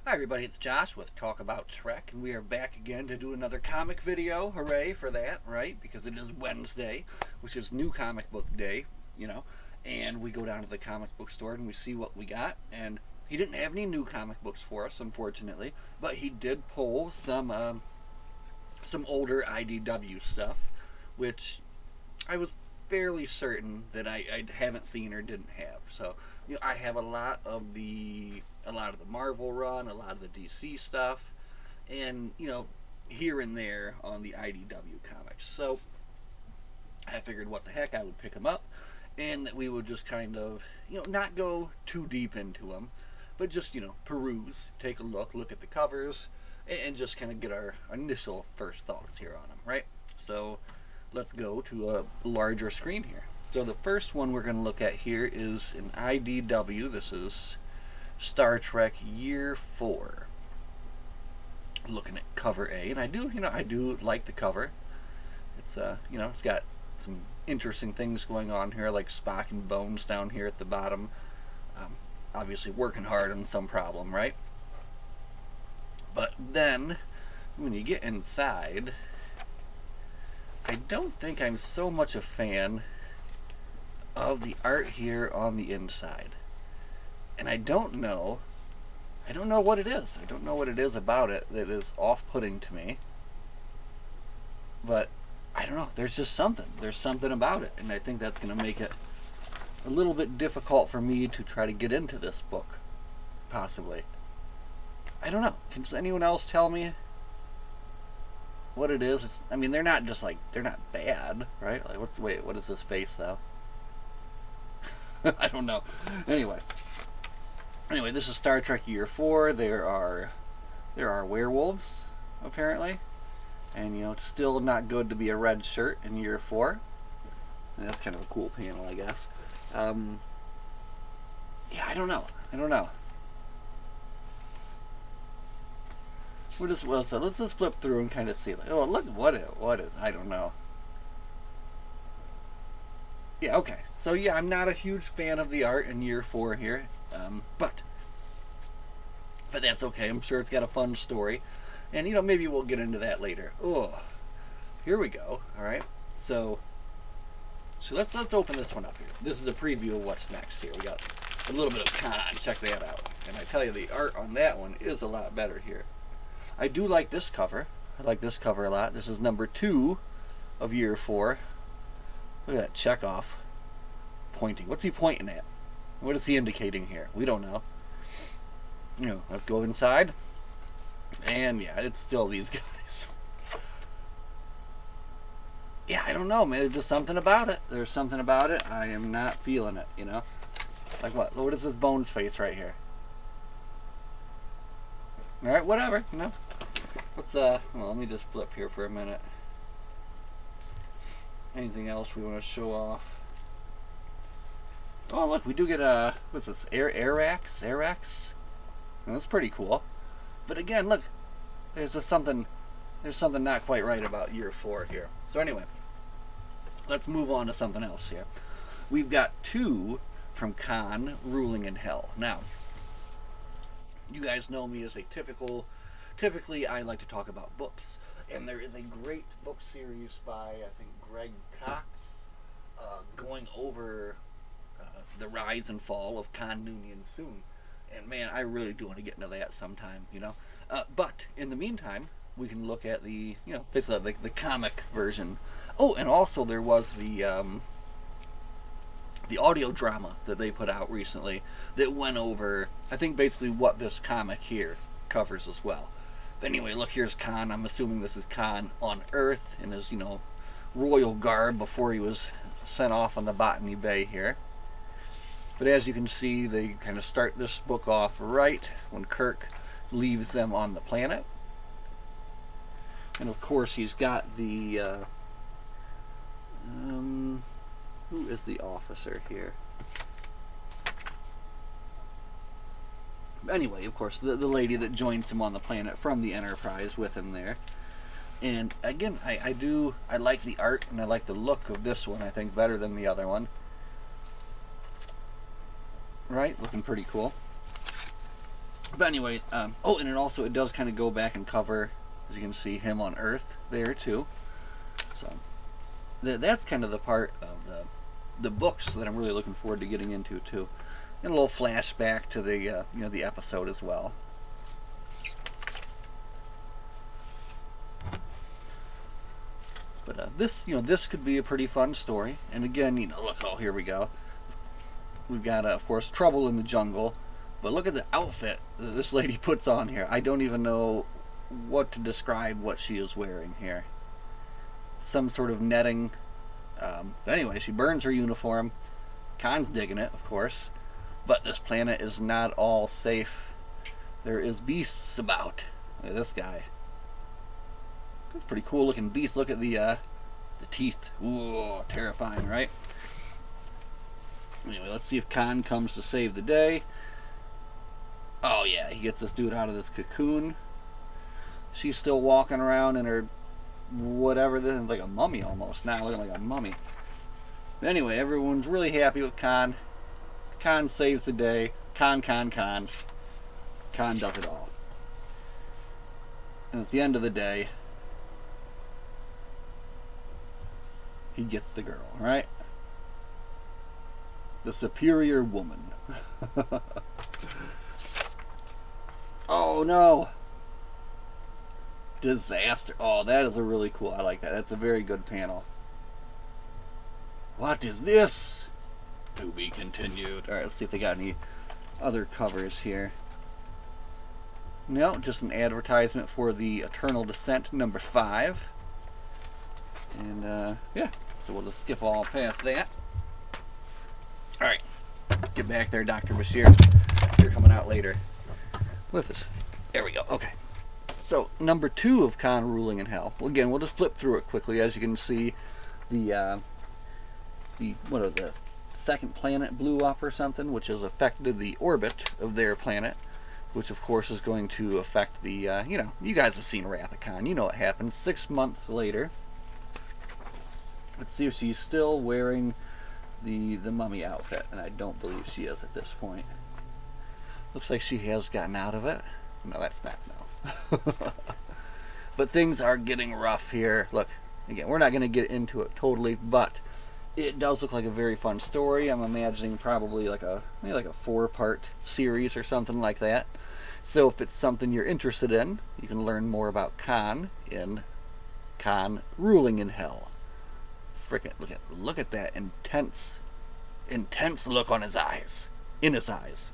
Hi everybody, it's Josh with Talk About Trek, and we are back again to do another comic video. Hooray for that, right? Because it is Wednesday, which is New Comic Book Day, you know. And we go down to the comic book store and we see what we got. And he didn't have any new comic books for us, unfortunately, but he did pull some older IDW stuff, which I was fairly certain that I haven't seen or didn't have. So I have a lot of the Marvel run, a lot of the DC stuff, and here and there on the IDW comics. So I figured, what the heck, I would pick them up, and that we would just kind of not go too deep into them, but just peruse, take a look at the covers, and just kind of get our initial first thoughts here on them, right? So let's go to a larger screen here. So the first one we're going to look at here is an IDW. This is Star Trek Year 4. Looking at cover A, and I do like the cover. It's it's got some interesting things going on here, like Spock and Bones down here at the bottom. Obviously working hard on some problem, right? But then when you get inside, I don't think I'm so much a fan of the art here on the inside. And I don't know what it is. I don't know what it is about it that is off-putting to me. But I don't know. There's just something. There's something about it, and I think that's going to make it a little bit difficult for me to try to get into this book, possibly. I don't know. Can anyone else tell me what it is? They're not they're not bad, right? Like, what is this face though? I don't know. Anyway, this is Star Trek Year 4. There are werewolves, apparently. And it's still not good to be a red shirt in Year 4. And that's kind of a cool panel, I guess. I don't know. So let's just flip through and kind of see. Like, oh, look, what is, I don't know. Yeah, okay. So yeah, I'm not a huge fan of the art in Year 4 here, but that's okay. I'm sure it's got a fun story, and maybe we'll get into that later. Oh, here we go. All right. So let's open this one up here. This is a preview of what's next here. We got a little bit of con. Check that out. And I tell you, the art on that one is a lot better here. I do like this cover. I like this cover a lot. This is number 2 of Year 4. Look at that Chekhov pointing. What's he pointing at? What is he indicating here? We don't know. Let's go inside. And yeah, it's still these guys. Yeah, I don't know, man. There's just something about it. There's something about it. I am not feeling it, Like what? What is this Bones face right here? Alright, whatever, Let's, let me just flip here for a minute. Anything else we want to show off? Oh, look, we do get what's this? Arax? That's pretty cool. But again, look, there's something not quite right about Year 4 here. So anyway, let's move on to something else here. We've got 2 from Khan ruling in Hell. Now, you guys know me as typically I like to talk about books. And there is a great book series by, I think, Greg Cox, going over the rise and fall of Khan Noonien Soon. And man, I really do want to get into that sometime, But in the meantime, we can look at the, basically the comic version. Oh, and also there was the audio drama that they put out recently that went over, I think, basically what this comic here covers as well. But anyway, look, here's Khan. I'm assuming this is Khan on Earth in his, royal garb before he was sent off on the Botany Bay here. But as you can see, they kind of start this book off right when Kirk leaves them on the planet. And of course, he's got the who is the officer here? Anyway, of course, the lady that joins him on the planet from the Enterprise with him there. And again, I like the art and I like the look of this one, I think, better than the other one. Right? Looking pretty cool. But anyway, oh, and it does kind of go back and cover, as you can see, him on Earth there too. So that's kind of the part of the books that I'm really looking forward to getting into too, and a little flashback to the the episode as well. But this could be a pretty fun story. And again, look, oh, here we go. We've got, of course, trouble in the jungle. But look at the outfit that this lady puts on here. I don't even know what to describe what she is wearing here. Some sort of netting. But anyway, she burns her uniform. Khan's digging it, of course. But this planet is not all safe. There is beasts about. Look at this guy. That's a pretty cool looking beast. Look at the teeth. Ooh, terrifying, right? Anyway, let's see if Khan comes to save the day. Oh yeah, he gets this dude out of this cocoon. She's still walking around in her whatever, this is like a mummy almost now, looking like a mummy. But anyway, everyone's really happy with Khan. Khan saves the day. Khan does it all. And at the end of the day, he gets the girl, right? The superior woman. Oh no! Disaster. Oh, that is a really cool. I like that. That's a very good panel. What is this? To be continued. Alright, let's see if they got any other covers here. No, just an advertisement for the Eternal Descent number 5. And, yeah. So we'll just skip all past that. Alright. Get back there, Dr. Bashir. You're coming out later with us. There we go. Okay. So, number 2 of Khan ruling in hell. Well, again, we'll just flip through it quickly. As you can see, the second planet blew up or something, which has affected the orbit of their planet, which of course is going to affect the, you guys have seen Wrath of Khan. You know what happens. 6 months later. Let's see if she's still wearing the mummy outfit, and I don't believe she is at this point. Looks like she has gotten out of it. No, that's not, no. But things are getting rough here. Look, again, we're not going to get into it totally, but it does look like a very fun story. I'm imagining probably maybe like a 4-part series or something like that. So if it's something you're interested in, you can learn more about Khan in Khan Ruling in Hell. Frickin' look at that intense look on his eyes. In his eyes.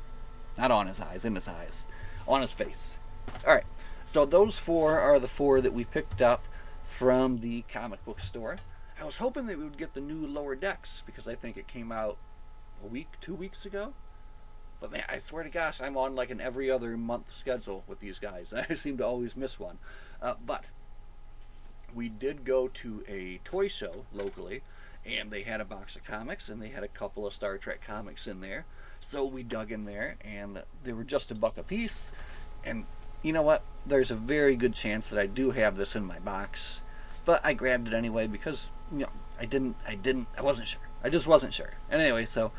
Not on his eyes, in his eyes. On his face. Alright, so those 4 are the 4 that we picked up from the comic book store. I was hoping that we would get the new Lower Decks, because I think it came out a week, 2 weeks ago. But man, I swear to gosh, I'm on like an every other month schedule with these guys. I seem to always miss one. But we did go to a toy show locally, and they had a box of comics, and they had a couple of Star Trek comics in there. So we dug in there, and they were just $1 a piece. And you know what? There's a very good chance that I do have this in my box, but I grabbed it anyway because I wasn't sure. I just wasn't sure. And anyway, so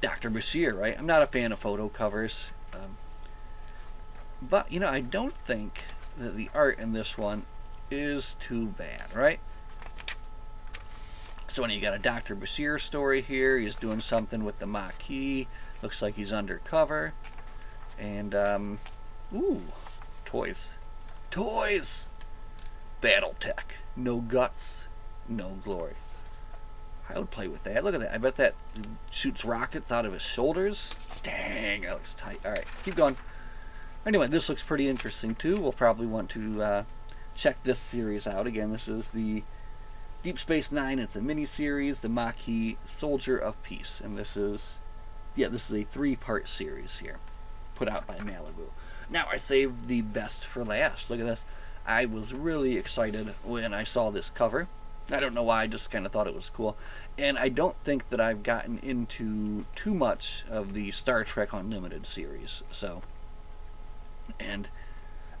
Dr. Bashir, right? I'm not a fan of photo covers, but I don't think that the art in this one is too bad, right? So when you got a Dr. Bashir story here, he's doing something with the Maquis. Looks like he's undercover. And, ooh, toys. Toys! Battletech. No guts, no glory. I would play with that. Look at that. I bet that shoots rockets out of his shoulders. Dang, that looks tight. Alright, keep going. Anyway, this looks pretty interesting too. We'll probably want to check this series out. Again, this is the Deep Space Nine. It's a mini-series, the Maquis Soldier of Peace. And this is a 3-part series here, put out by Malibu. Now, I saved the best for last. Look at this. I was really excited when I saw this cover. I don't know why, I just kind of thought it was cool. And I don't think that I've gotten into too much of the Star Trek Unlimited series. So, and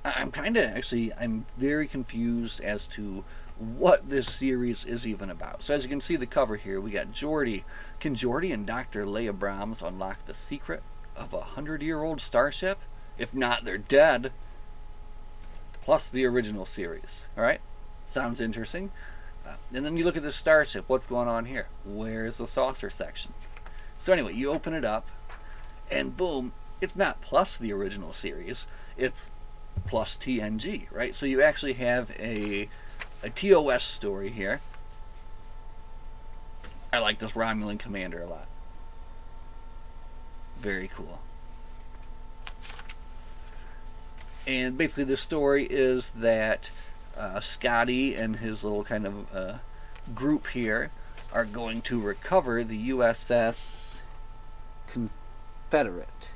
I'm I'm very confused as to what this series is even about. So as you can see the cover here, we got Geordi. Can Geordi and Dr. Leia Brahms unlock the secret of a 100-year-old starship? If not, they're dead. Plus the original series. All right? Sounds interesting. And then you look at the starship. What's going on here? Where's the saucer section? So anyway, you open it up, and boom, it's not plus the original series. It's plus TNG, right? So you actually have a TOS story here. I like this Romulan commander a lot. Very cool. And basically the story is that Scotty and his little kind of group here are going to recover the USS Confederate.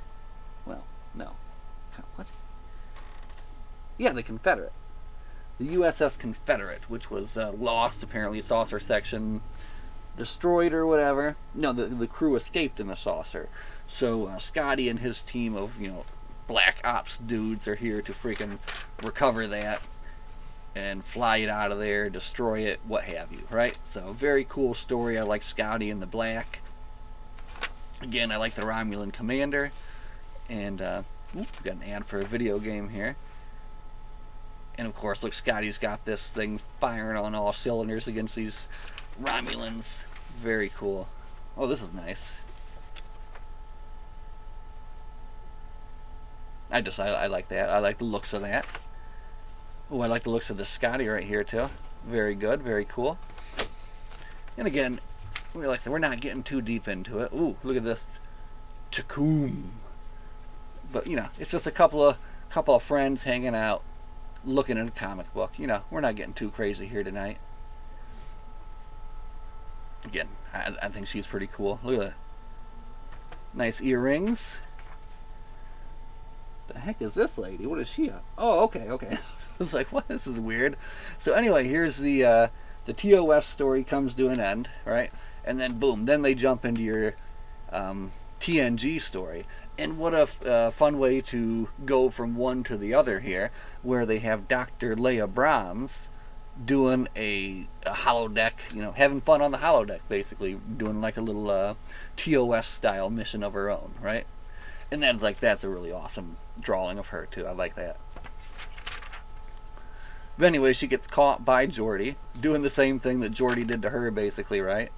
Well, no. What? Yeah, the Confederate. The USS Confederate, which was lost, apparently, saucer section destroyed or whatever. No, the crew escaped in the saucer. So Scotty and his team of, black ops dudes are here to freaking recover that and fly it out of there, destroy it, what have you, right? So, very cool story. I like Scotty in the black. Again, I like the Romulan commander. And, we got an ad for a video game here. And, of course, look, Scotty's got this thing firing on all cylinders against these Romulans. Very cool. Oh, this is nice. I like that. I like the looks of that. Oh, I like the looks of the Scotty right here, too. Very good. Very cool. And again, like I said, we're not getting too deep into it. Ooh, look at this. Takum. But, it's just a couple of friends hanging out, looking at a comic book. We're not getting too crazy here tonight. Again, I think she's pretty cool. Look at that. Nice earrings. The heck is this lady? What is she up? Oh, okay. I was like, what? This is weird. So anyway, here's the TOS story comes to an end, right? And then boom, then they jump into your TNG story. And what a fun way to go from one to the other here, where they have Dr. Leia Brahms doing a holodeck, having fun on the holodeck, basically, doing like a little TOS style mission of her own, right? And that's a really awesome drawing of her too. I like that. But anyway, she gets caught by Geordi, doing the same thing that Geordi did to her, basically, right?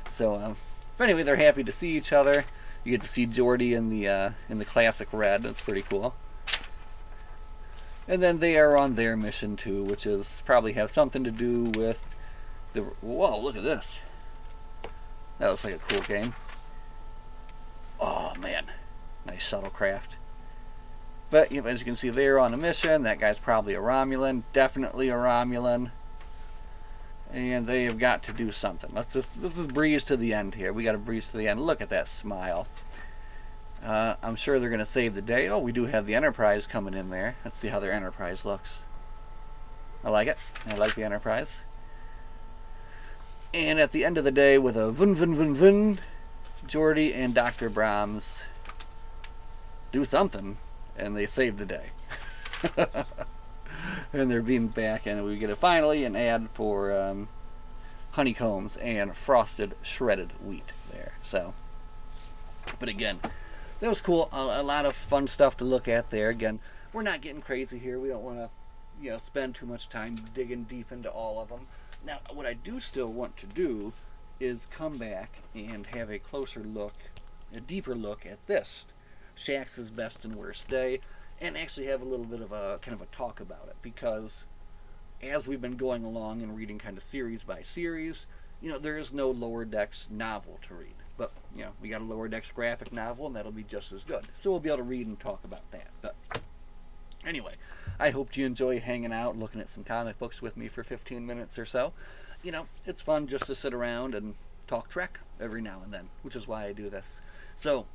So, but anyway, they're happy to see each other. You get to see Geordi in the classic red. That's pretty cool. And then they are on their mission too, which is probably have something to do with the. Whoa! Look at this. That looks like a cool game. Oh man, nice shuttlecraft. But as you can see, they're on a mission. That guy's probably a Romulan, definitely a Romulan, and they have got to do something. Let's just breeze to the end here. We got to breeze to the end. Look at that smile. I'm sure they're going to save the day. Oh, we do have the Enterprise coming in there. Let's see how their Enterprise looks. I like it. I like the Enterprise. And at the end of the day, with a vun vun vun vun, Geordi and Dr. Brahms do something, and they save the day. And they're beamed back, and we get finally an ad for honeycombs and frosted shredded wheat there. So, but again, that was cool. A lot of fun stuff to look at there. Again, we're not getting crazy here. We don't want to, spend too much time digging deep into all of them. Now, what I do still want to do is come back and have a closer look, a deeper look at this, Shax's best and worst day, and actually have a little bit of a kind of a talk about it, because as we've been going along and reading kind of series by series, there is no Lower Decks novel to read. But, we got a Lower Decks graphic novel, and that'll be just as good. So we'll be able to read and talk about that. But anyway, I hope you enjoy hanging out, looking at some comic books with me for 15 minutes or so. It's fun just to sit around and talk Trek every now and then, which is why I do this. So,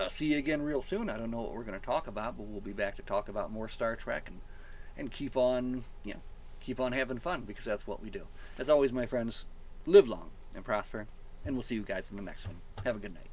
see you again real soon. I don't know what we're going to talk about, but we'll be back to talk about more Star Trek and keep on having fun, because that's what we do. As always, my friends, live long and prosper, and we'll see you guys in the next one. Have a good night.